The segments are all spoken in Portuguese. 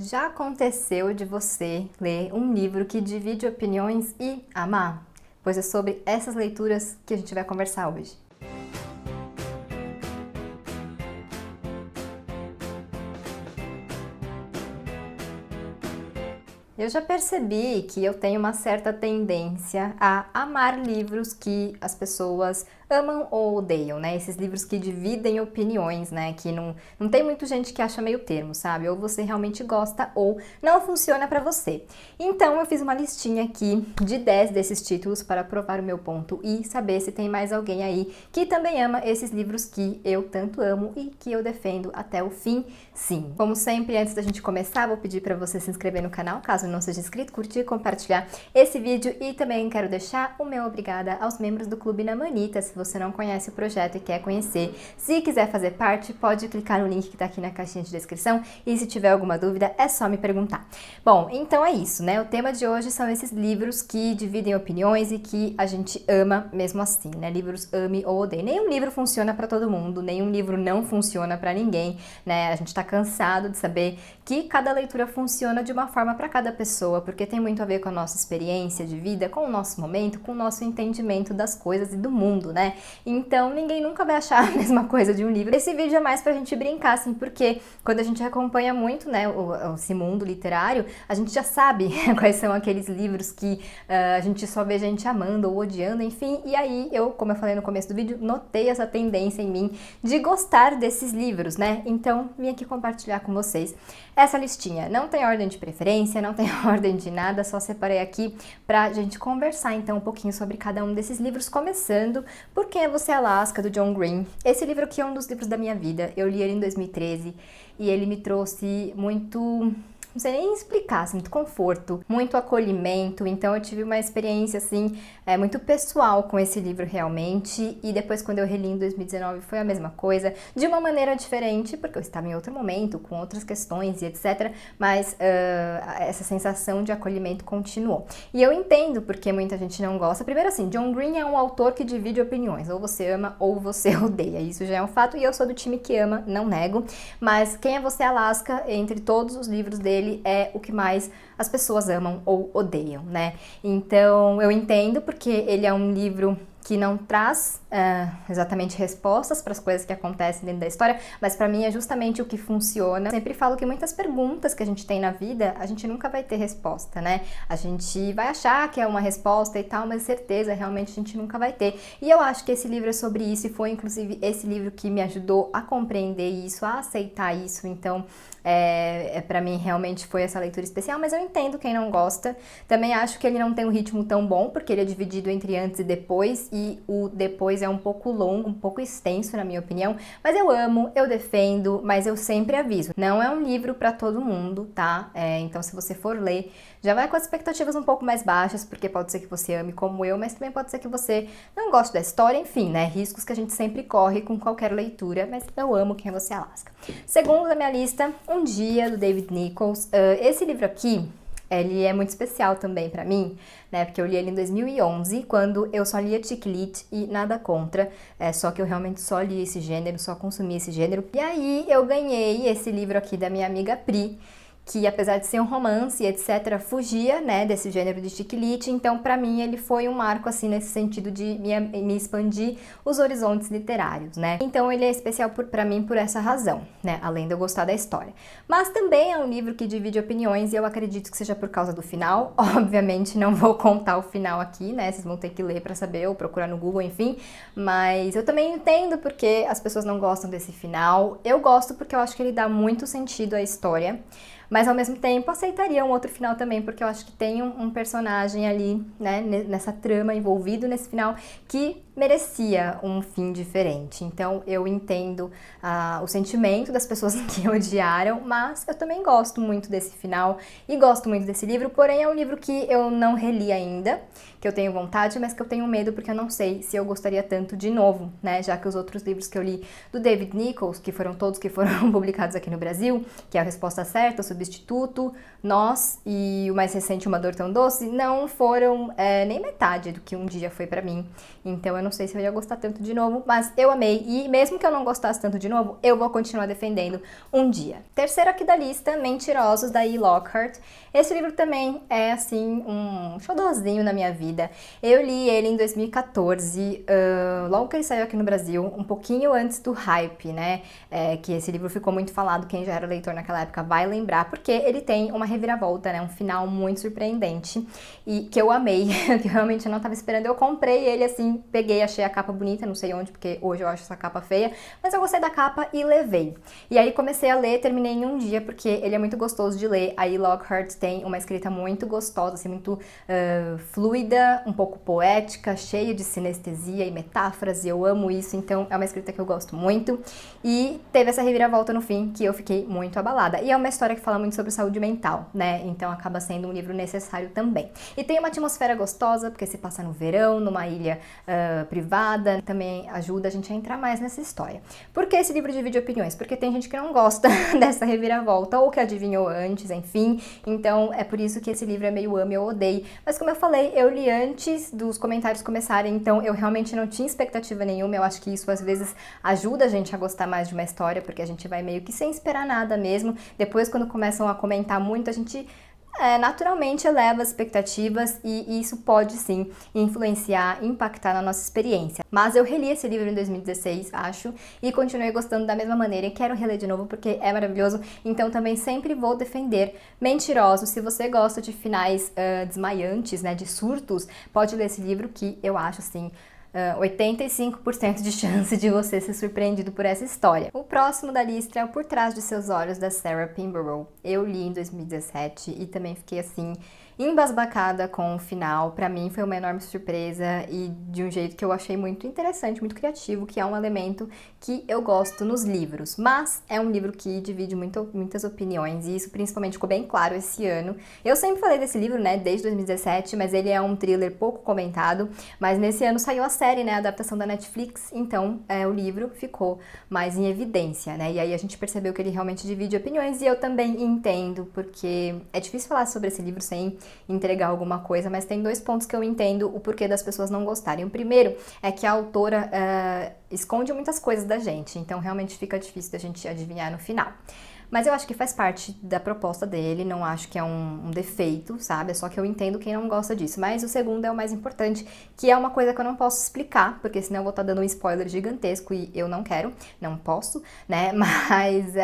Já aconteceu de você ler um livro que divide opiniões e amar? Pois é sobre essas leituras que a gente vai conversar hoje. Eu já percebi que eu tenho uma certa tendência a amar livros que as pessoas amam ou odeiam, né? Esses livros que dividem opiniões, né? Que não tem muita gente que acha meio termo, sabe? Ou você realmente gosta ou não funciona pra você. Então eu fiz uma listinha aqui de 10 desses títulos para provar o meu ponto e saber se tem mais alguém aí que também ama esses livros que eu tanto amo e que eu defendo até o fim, sim. Como sempre, antes da gente começar, vou pedir para você se inscrever no canal, caso não seja inscrito, curtir, compartilhar esse vídeo e também quero deixar o meu obrigada aos membros do Clube na Manita, se você não conhece o projeto e quer conhecer. Se quiser fazer parte, pode clicar no link que tá aqui na caixinha de descrição e se tiver alguma dúvida é só me perguntar. Bom, então é isso, né? O tema de hoje são esses livros que dividem opiniões e que a gente ama mesmo assim, né? Livros ame ou odeie. Nenhum livro funciona para todo mundo, nenhum livro não funciona para ninguém, né? A gente tá cansado de saber que cada leitura funciona de uma forma para cada pessoa, porque tem muito a ver com a nossa experiência de vida, com o nosso momento, com o nosso entendimento das coisas e do mundo, né? Então ninguém nunca vai achar a mesma coisa de um livro. Esse vídeo é mais pra gente brincar, assim, porque quando a gente acompanha muito, né, esse mundo literário, a gente já sabe quais são aqueles livros que a gente só vê gente amando ou odiando, enfim, e aí eu, como eu falei no começo do vídeo, notei essa tendência em mim de gostar desses livros, né? Então vim aqui compartilhar com vocês essa listinha. Não tem ordem de preferência, não tem ordem de nada, só separei aqui pra gente conversar então um pouquinho sobre cada um desses livros, começando por Quem é Você, Alaska, do John Green. Esse livro aqui é um dos livros da minha vida, eu li ele em 2013 e ele me trouxe muito... não sei nem explicar, assim, muito conforto, muito acolhimento, então eu tive uma experiência, assim, muito pessoal com esse livro realmente, e depois quando eu reli em 2019 foi a mesma coisa, de uma maneira diferente, porque eu estava em outro momento, com outras questões e etc, mas essa sensação de acolhimento continuou. E eu entendo porque muita gente não gosta. Primeiro assim, John Green é um autor que divide opiniões, ou você ama ou você odeia, isso já é um fato, e eu sou do time que ama, não nego, mas Quem é Você, Alaska, entre todos os livros dele, é o que mais as pessoas amam ou odeiam, né? Então eu entendo porque ele é um livro que não traz exatamente respostas para as coisas que acontecem dentro da história, mas para mim é justamente o que funciona. Eu sempre falo que muitas perguntas que a gente tem na vida, a gente nunca vai ter resposta, né? A gente vai achar que é uma resposta e tal, mas certeza realmente a gente nunca vai ter. E eu acho que esse livro é sobre isso e foi inclusive esse livro que me ajudou a compreender isso, a aceitar isso. Então, para mim realmente foi essa leitura especial, mas eu entendo quem não gosta. Também acho que ele não tem um ritmo tão bom, porque ele é dividido entre antes e depois, e o depois é um pouco longo, um pouco extenso na minha opinião, mas eu amo, eu defendo, mas eu sempre aviso, não é um livro para todo mundo, tá? Então se você for ler, já vai com as expectativas um pouco mais baixas, porque pode ser que você ame como eu, mas também pode ser que você não goste da história, enfim, né? Riscos que a gente sempre corre com qualquer leitura, mas eu amo Quem é Você, Alaska. Segundo da minha lista, Um Dia, do David Nichols. Esse livro aqui, ele é muito especial também pra mim, né, porque eu li ele em 2011, quando eu só lia chick lit e nada contra, só que eu realmente só li esse gênero, só consumi esse gênero. E aí eu ganhei esse livro aqui da minha amiga Pri, que apesar de ser um romance e etc, fugia, né, desse gênero de chick lit, então pra mim ele foi um marco assim nesse sentido de me expandir os horizontes literários, né. Então ele é especial pra mim por essa razão, né, além de eu gostar da história. Mas também é um livro que divide opiniões e eu acredito que seja por causa do final, obviamente não vou contar o final aqui, né, vocês vão ter que ler pra saber ou procurar no Google, enfim, mas eu também entendo porque as pessoas não gostam desse final. Eu gosto porque eu acho que ele dá muito sentido à história, mas ao mesmo tempo aceitaria um outro final também, porque eu acho que tem um personagem ali, né, nessa trama envolvido nesse final que merecia um fim diferente. Então eu entendo o sentimento das pessoas que odiaram, mas eu também gosto muito desse final e gosto muito desse livro, porém é um livro que eu não reli ainda, que eu tenho vontade, mas que eu tenho medo porque eu não sei se eu gostaria tanto de novo, né, já que os outros livros que eu li do David Nichols, que foram todos que foram publicados aqui no Brasil, que é A Resposta Certa, Substituto, Nós e o mais recente Uma Dor Tão Doce não foram nem metade do que Um Dia foi pra mim. Então eu não sei se eu ia gostar tanto de novo, mas eu amei. E mesmo que eu não gostasse tanto de novo, eu vou continuar defendendo Um Dia. Terceiro aqui da lista, Mentirosos, da E. Lockhart. Esse livro também é, assim, um xodózinho na minha vida. Eu li ele em 2014, logo que ele saiu aqui no Brasil, um pouquinho antes do hype, né? Que esse livro ficou muito falado, quem já era leitor naquela época vai lembrar, porque ele tem uma reviravolta, né? Um final muito surpreendente e que eu amei, que eu realmente não estava esperando. Eu comprei ele assim, peguei, achei a capa bonita, não sei onde, porque hoje eu acho essa capa feia, mas eu gostei da capa e levei. E aí comecei a ler, terminei em um dia, porque ele é muito gostoso de ler. A E. Lockhart tem uma escrita muito gostosa, assim, muito fluida, um pouco poética, cheia de sinestesia e metáforas, e eu amo isso, então é uma escrita que eu gosto muito. E teve essa reviravolta no fim, que eu fiquei muito abalada. E é uma história que fala muito sobre saúde mental, né? Então acaba sendo um livro necessário também. E tem uma atmosfera gostosa, porque se passa no verão, numa ilha privada, também ajuda a gente a entrar mais nessa história. Por que esse livro divide opiniões? Porque tem gente que não gosta dessa reviravolta, ou que adivinhou antes, enfim. Então é por isso que esse livro é meio ame ou odeie. Mas como eu falei, eu li antes dos comentários começarem, então eu realmente não tinha expectativa nenhuma. Eu acho que isso às vezes ajuda a gente a gostar mais de uma história, porque a gente vai meio que sem esperar nada mesmo. Depois, quando começam a comentar muito, a gente naturalmente eleva as expectativas e isso pode sim influenciar, impactar na nossa experiência. Mas eu reli esse livro em 2016, acho, e continuei gostando da mesma maneira e quero reler de novo porque é maravilhoso, então também sempre vou defender Mentirosos. Se você gosta de finais desmaiantes, né, de surtos, pode ler esse livro que eu acho assim 85% de chance de você ser surpreendido por essa história. O próximo da lista é o Por Trás de Seus Olhos, da Sarah Pinborough. Eu li em 2017 e também fiquei assim embasbacada com o final. Pra mim foi uma enorme surpresa e de um jeito que eu achei muito interessante, muito criativo, que é um elemento que eu gosto nos livros. Mas é um livro que divide muitas opiniões e isso principalmente ficou bem claro esse ano. Eu sempre falei desse livro, né, desde 2017, mas ele é um thriller pouco comentado, mas nesse ano saiu a série, né, a adaptação da Netflix, então o livro ficou mais em evidência, né, e aí a gente percebeu que ele realmente divide opiniões e eu também entendo, porque é difícil falar sobre esse livro sem entregar alguma coisa, mas tem dois pontos que eu entendo o porquê das pessoas não gostarem. O primeiro é que a autora esconde muitas coisas da gente, então realmente fica difícil da gente adivinhar no final. Mas eu acho que faz parte da proposta dele, não acho que é um defeito, sabe? É só que eu entendo quem não gosta disso. Mas o segundo é o mais importante, que é uma coisa que eu não posso explicar, porque senão eu vou estar dando um spoiler gigantesco e eu não quero, não posso, né? Mas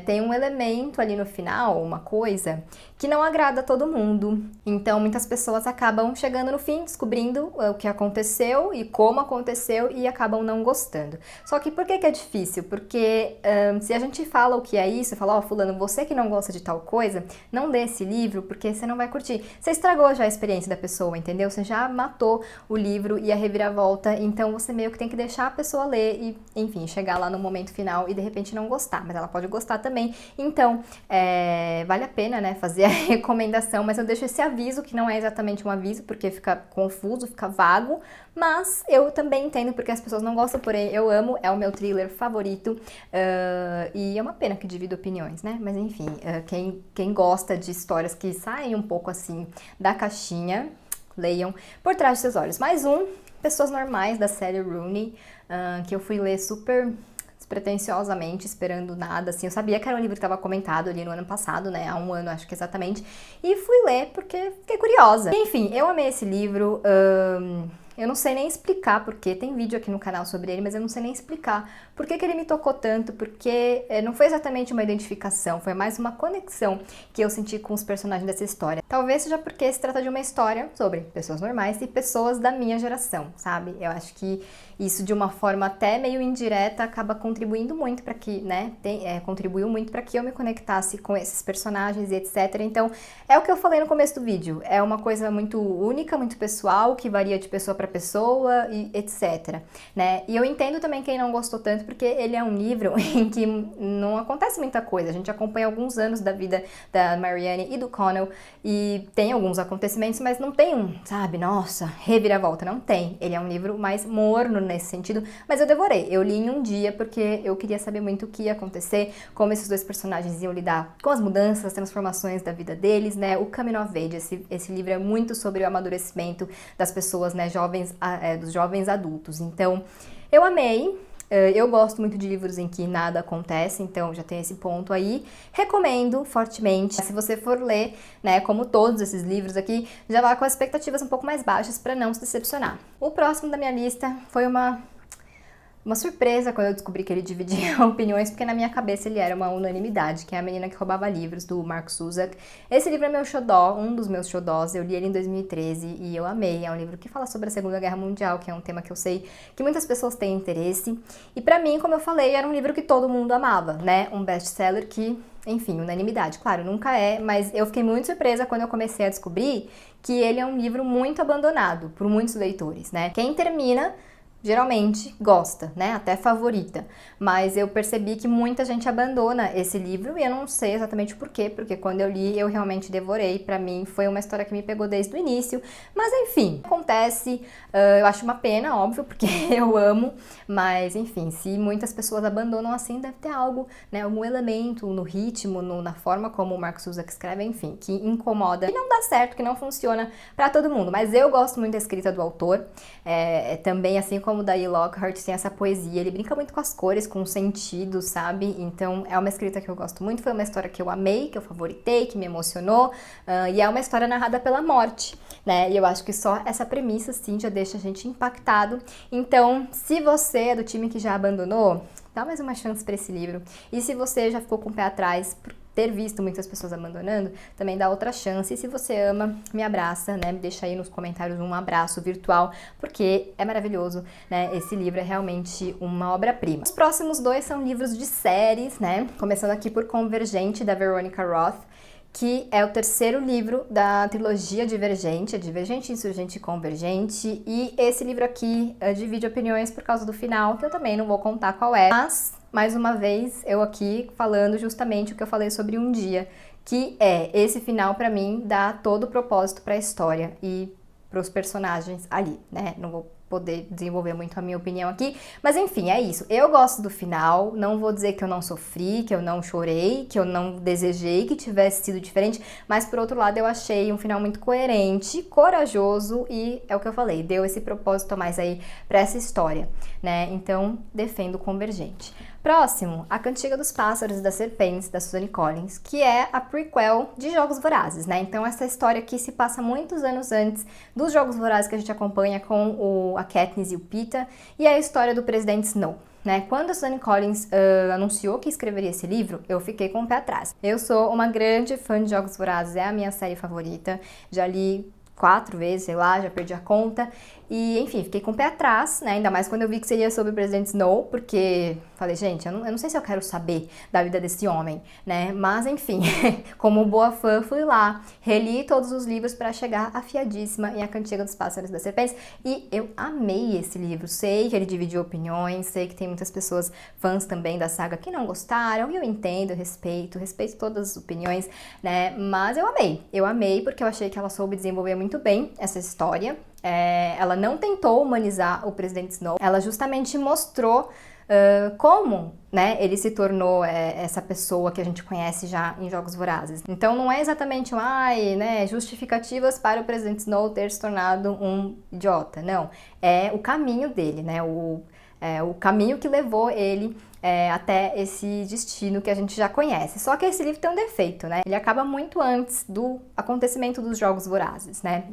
tem um elemento ali no final, uma coisa, que não agrada a todo mundo. Então muitas pessoas acabam chegando no fim, descobrindo o que aconteceu e como aconteceu e acabam não gostando. Só que por que é difícil? Porque se a gente fala o que é isso, fala, fulano, você que não gosta de tal coisa, não lê esse livro porque você não vai curtir. Você estragou já a experiência da pessoa, entendeu? Você já matou o livro e a reviravolta, então você meio que tem que deixar a pessoa ler e, enfim, chegar lá no momento final e de repente não gostar, mas ela pode gostar também. Então, vale a pena, né, fazer a recomendação, mas eu deixo esse aviso, que não é exatamente um aviso, porque fica confuso, fica vago, mas eu também entendo porque as pessoas não gostam, porém eu amo, é o meu thriller favorito, e é uma pena que divida opiniões, né? Mas enfim, quem gosta de histórias que saem um pouco assim da caixinha, leiam Por Trás de Seus Olhos. Mais um, Pessoas Normais, da Sally Rooney, que eu fui ler super despretensiosamente, esperando nada, assim, eu sabia que era um livro que estava comentado ali no ano passado, né, há um ano, acho que exatamente, e fui ler porque fiquei curiosa. Enfim, eu amei esse livro, eu não sei nem explicar porque, tem vídeo aqui no canal sobre ele, mas eu não sei nem explicar por que ele me tocou tanto, porque não foi exatamente uma identificação, foi mais uma conexão que eu senti com os personagens dessa história. Talvez seja porque se trata de uma história sobre pessoas normais e pessoas da minha geração, sabe? Eu acho que isso de uma forma até meio indireta acaba contribuindo muito para que, né, contribuiu muito para que eu me conectasse com esses personagens e etc. Então, é o que eu falei no começo do vídeo, é uma coisa muito única, muito pessoal, que varia de pessoa para pra pessoa e etc, né? E eu entendo também quem não gostou tanto, porque ele é um livro em que não acontece muita coisa. A gente acompanha alguns anos da vida da Marianne e do Connell e tem alguns acontecimentos, mas não tem um, sabe, nossa, reviravolta, não tem. Ele é um livro mais morno nesse sentido, mas eu devorei. Eu li em um dia porque eu queria saber muito o que ia acontecer, como esses dois personagens iam lidar com as mudanças, as transformações da vida deles, né? O Coming of Age, esse livro é muito sobre o amadurecimento das pessoas, né, dos jovens adultos. Então, eu amei. Eu gosto muito de livros em que nada acontece, então já tem esse ponto aí. Recomendo fortemente. Se você for ler, né, como todos esses livros aqui, já vá com as expectativas um pouco mais baixas para não se decepcionar. O próximo da minha lista foi uma surpresa quando eu descobri que ele dividia opiniões, porque na minha cabeça ele era uma unanimidade, que é A Menina que Roubava Livros, do Mark Zusak. Esse livro é meu xodó, um dos meus xodós, eu li ele em 2013 e eu amei. É um livro que fala sobre a Segunda Guerra Mundial, que é um tema que eu sei que muitas pessoas têm interesse. E pra mim, como eu falei, era um livro que todo mundo amava, né? Um best-seller que, enfim, unanimidade. Claro, nunca é, mas eu fiquei muito surpresa quando eu comecei a descobrir que ele é um livro muito abandonado por muitos leitores, né? Quem termina geralmente gosta, né? Até favorita. Mas eu percebi que muita gente abandona esse livro e eu não sei exatamente por quê, porque quando eu li eu realmente devorei. Pra mim foi uma história que me pegou desde o início. Mas enfim, acontece. Eu acho uma pena, óbvio, porque eu amo. Mas enfim, se muitas pessoas abandonam assim, deve ter algo, né? Algum elemento no ritmo, na forma como o Mark Zusak escreve, enfim, que incomoda. E não dá certo, que não funciona pra todo mundo. Mas eu gosto muito da escrita do autor. Também, assim como o Daí Lockhart, tem essa poesia, ele brinca muito com as cores, com o sentido, sabe? Então é uma escrita que eu gosto muito, foi uma história que eu amei, que eu favoritei, que me emocionou, e é uma história narrada pela morte, né? E eu acho que só essa premissa, assim, já deixa a gente impactado. Então, se você é do time que já abandonou, dá mais uma chance pra esse livro. E se você já ficou com o pé atrás, ter visto muitas pessoas abandonando, também dá outra chance. E se você ama, me abraça, né? Me deixa aí nos comentários um abraço virtual, porque é maravilhoso, né? Esse livro é realmente uma obra-prima. Os próximos dois são livros de séries, né? Começando aqui por Convergente, da Veronica Roth, que é o terceiro livro da trilogia Divergente, Divergente, Insurgente e Convergente. E esse livro aqui divide opiniões por causa do final, que eu também não vou contar qual é, mas mais uma vez, eu aqui falando justamente o que eu falei sobre Um Dia, que esse final pra mim dá todo o propósito pra história e pros personagens ali, né? Não vou poder desenvolver muito a minha opinião aqui, mas enfim, é isso. Eu gosto do final, não vou dizer que eu não sofri, que eu não chorei, que eu não desejei que tivesse sido diferente, mas por outro lado eu achei um final muito coerente, corajoso e é o que eu falei, deu esse propósito a mais aí pra essa história, né? Então, defendo Convergente. Próximo, A Cantiga dos Pássaros e das Serpentes, da Suzanne Collins, que é a prequel de Jogos Vorazes, né? Então essa história aqui se passa muitos anos antes dos Jogos Vorazes que a gente acompanha com a Katniss e o Peeta, e é a história do presidente Snow. Né? Quando a Suzanne Collins anunciou que escreveria esse livro, eu fiquei com o pé atrás. Eu sou uma grande fã de Jogos Vorazes, é a minha série favorita, já li 4 vezes, sei lá, já perdi a conta. E, enfim, fiquei com o pé atrás, né? Ainda mais quando eu vi que seria sobre o presidente Snow, porque falei, gente, eu não sei se eu quero saber da vida desse homem, né? Mas, enfim, como boa fã, fui lá, reli todos os livros para chegar afiadíssima em A Cantiga dos Pássaros e das Serpentes. E eu amei esse livro. Sei que ele dividiu opiniões, sei que tem muitas pessoas fãs também da saga que não gostaram, e eu entendo, respeito todas as opiniões, né? Mas eu amei porque eu achei que ela soube desenvolver muito bem essa história. Ela não tentou humanizar o presidente Snow, ela justamente mostrou como, né, ele se tornou essa pessoa que a gente conhece já em Jogos Vorazes. Então não é exatamente justificativas para o presidente Snow ter se tornado um idiota, não. É o caminho dele, né, o caminho que levou ele até esse destino que a gente já conhece. Só que esse livro tem um defeito, né? Ele acaba muito antes do acontecimento dos Jogos Vorazes, né?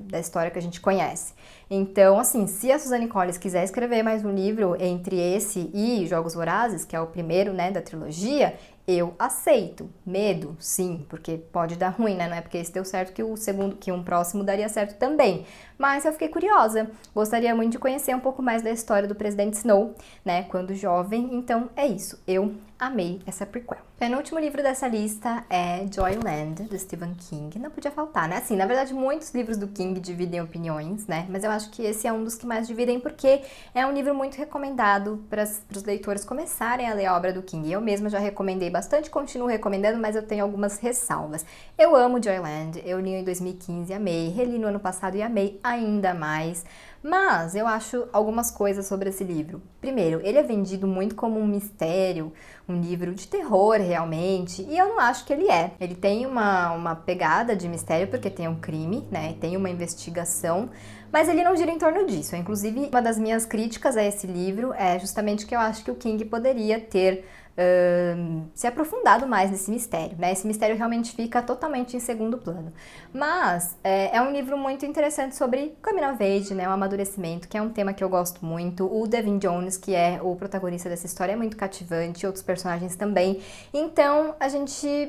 Da história que a gente conhece. Então, assim, se a Suzanne Collins quiser escrever mais um livro entre esse e Jogos Vorazes, que é o primeiro, né, da trilogia, eu aceito. Medo, sim, porque pode dar ruim, né? Não é porque esse deu certo que um próximo daria certo também. Mas eu fiquei curiosa. Gostaria muito de conhecer um pouco mais da história do presidente Snow, né? Quando jovem. Então, é isso. Eu amei essa prequel. Penúltimo livro dessa lista é Joyland, do Stephen King. Não podia faltar, né? Assim, na verdade, muitos livros do King dividem opiniões, né? Mas eu acho que esse é um dos que mais dividem porque é um livro muito recomendado para os leitores começarem a ler a obra do King. Eu mesma já recomendei bastante, continuo recomendando, mas eu tenho algumas ressalvas. Eu amo Joyland, eu li em 2015 e amei, reli no ano passado e amei ainda mais. Mas eu acho algumas coisas sobre esse livro. Primeiro, ele é vendido muito como um mistério, um livro de terror realmente, e eu não acho que ele é. Ele tem uma pegada de mistério porque tem um crime, né, tem uma investigação, mas ele não gira em torno disso. Inclusive, uma das minhas críticas a esse livro é justamente que eu acho que o King poderia ter se aprofundado mais nesse mistério, né? Esse mistério realmente fica totalmente em segundo plano. Mas é um livro muito interessante sobre coming of age, né? O amadurecimento, que é um tema que eu gosto muito. O Devin Jones, que é o protagonista dessa história, é muito cativante, outros personagens também. Então,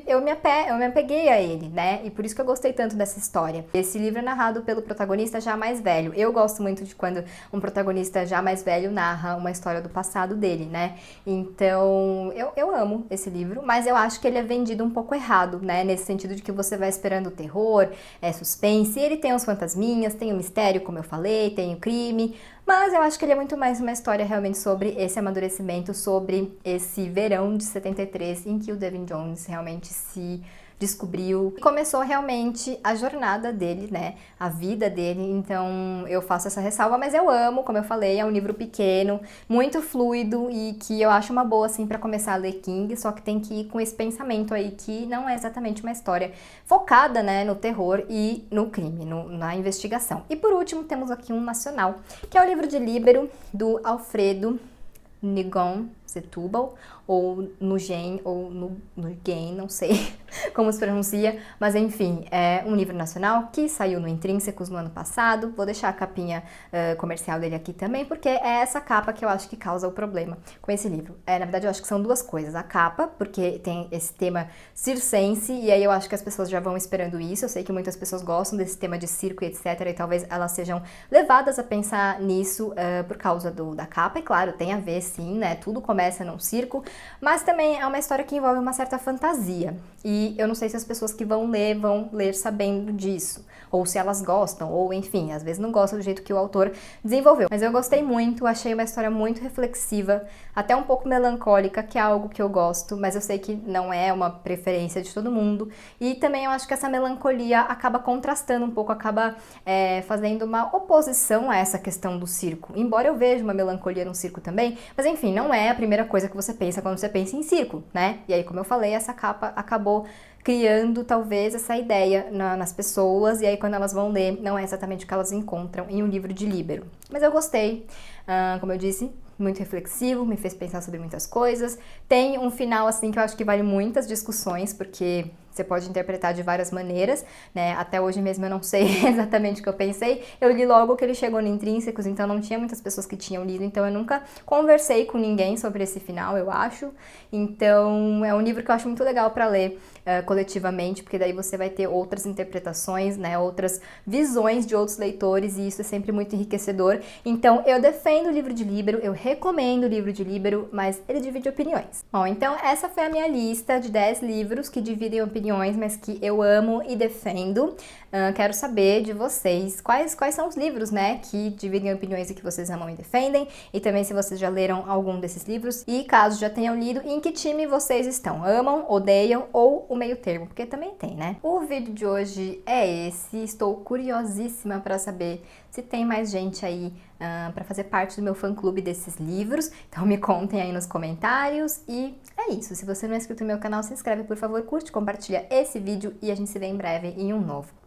eu me apeguei a ele, né? E por isso que eu gostei tanto dessa história. Esse livro é narrado pelo protagonista já mais velho. Eu gosto muito de quando um protagonista já mais velho narra uma história do passado dele, né? Então, eu amo esse livro, mas eu acho que ele é vendido um pouco errado, né? Nesse sentido de que você vai esperando o terror, suspense, ele tem os fantasminhas, tem o mistério, como eu falei, tem o crime, mas eu acho que ele é muito mais uma história realmente sobre esse amadurecimento, sobre esse verão de 73, em que o Devin Jones realmente se descobriu, começou realmente a jornada dele, né, a vida dele, então eu faço essa ressalva, mas eu amo, como eu falei, é um livro pequeno, muito fluido e que eu acho uma boa, assim, pra começar a ler King, só que tem que ir com esse pensamento aí, que não é exatamente uma história focada, né, no terror e no crime, na investigação. E por último, temos aqui um nacional, que é o livro de Líbero, do Alfredo Ngon Setúbal, ou Nugen, ou Nugen, não sei como se pronuncia, mas enfim, é um livro nacional que saiu no Intrínsecos no ano passado. Vou deixar a capinha comercial dele aqui também, porque é essa capa que eu acho que causa o problema com esse livro. Na verdade, eu acho que são duas coisas. A capa, porque tem esse tema circense, e aí eu acho que as pessoas já vão esperando isso. Eu sei que muitas pessoas gostam desse tema de circo e etc, e talvez elas sejam levadas a pensar nisso por causa da capa, e claro, tem a ver sim, né, tudo começa num circo, mas também é uma história que envolve uma certa fantasia, e eu não sei se as pessoas que vão ler sabendo disso, ou se elas gostam, ou enfim, às vezes não gostam do jeito que o autor desenvolveu. Mas eu gostei muito, achei uma história muito reflexiva, até um pouco melancólica, que é algo que eu gosto, mas eu sei que não é uma preferência de todo mundo, e também eu acho que essa melancolia acaba contrastando um pouco, acaba fazendo uma oposição a essa questão do circo, embora eu veja uma melancolia no circo também, mas enfim, não é a primeira coisa que você pensa quando você pensa em circo, né? E aí, como eu falei, essa capa acabou criando talvez essa ideia nas pessoas, e aí quando elas vão ler, não é exatamente o que elas encontram em um livro de Líbero. Mas eu gostei, como eu disse, muito reflexivo, me fez pensar sobre muitas coisas. Tem um final, assim, que eu acho que vale muitas discussões, porque você pode interpretar de várias maneiras, né? Até hoje mesmo eu não sei exatamente o que eu pensei. Eu li logo que ele chegou no Intrínsecos, então não tinha muitas pessoas que tinham lido, então eu nunca conversei com ninguém sobre esse final, eu acho. Então é um livro que eu acho muito legal para ler coletivamente, porque daí você vai ter outras interpretações, né? Outras visões de outros leitores, e isso é sempre muito enriquecedor. Então eu defendo o livro de Líbero, eu recomendo o livro de Líbero, mas ele divide opiniões. Bom, então essa foi a minha lista de 10 livros que dividem opiniões, mas que eu amo e defendo. Quero saber de vocês quais são os livros, né, que dividem opiniões e que vocês amam e defendem, e também se vocês já leram algum desses livros, e caso já tenham lido, em que time vocês estão? Amam, odeiam ou o meio termo? Porque também tem, né? O vídeo de hoje é esse, estou curiosíssima para saber se tem mais gente aí para fazer parte do meu fã-clube desses livros, então me contem aí nos comentários, e é isso. Se você não é inscrito no meu canal, se inscreve, por favor, curte, compartilha esse vídeo, e a gente se vê em breve em um novo.